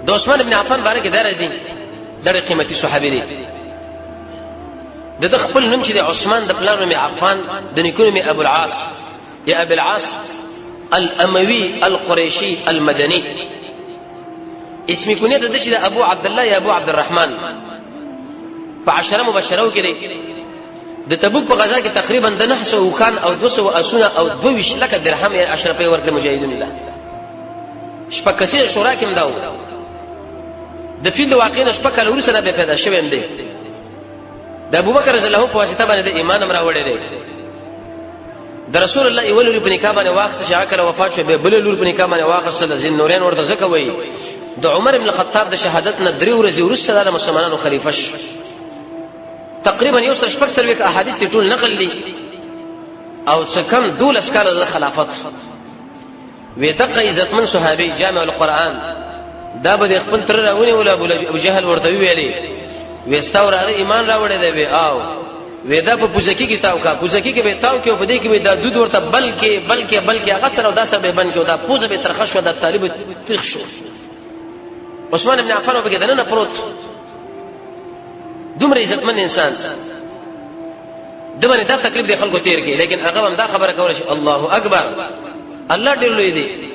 د عثمان ابن عفان باره کې دا راځي ډېر قیمتي صحابي دی د خپل نوم چې د عثمان د پلان نوم عفان د نیکونو می ابو العاص یا ابو العاص الاموي القريشي المدني اسم کنیه د چې ابو عبد الله یا ابو عبد الرحمن په 10 مبشرو کې دی د تبوک په غزا کې تقریبا د 900 خان او 200 اسونه او 22 لک درهم یا اشرفي ورکړي مجاهدین الله شپکسي شورا کې مداو د فیل واقعین شپکل ورسره به پیدا شوی هم دی د ابوبکر رضی الله په واسطه باندې د ایمان امر وړي دی د رسول الله اول لور په نکاح باندې واخت شاکر وفات شو به بل لور په نکاح باندې واخت ذل نورین ورته زکه وای د عمر بن الخطاب د شهادت نه درې ورځې ورسره د مسلمانانو خلیفہ تقریبا یو تر شپږ ترویک احادیث ټول نقل لي او څه کم 12 کال د خلافت وې دغه عزتمن صحابي جامع القرآن دا به خپل تر راونی ولا ابو جهل ورته ویلي وستاور ایمان راوړی دی وی او ودا په پوزکی کې تاو کا پوزکی کې به تاو کې په دې کې به دا دود ورته بلکې هغه سره داسه به بن کې دا پوزه به ترخه شو د طالب تخ شو عثمان ابن عفان په کې دنه پروت دومره عزتمن انسان دمنه دا تکلیف دی خلکو تیر کې لیکن هغه هم دا خبره کوله چې الله اکبر الله ډېر لوی دی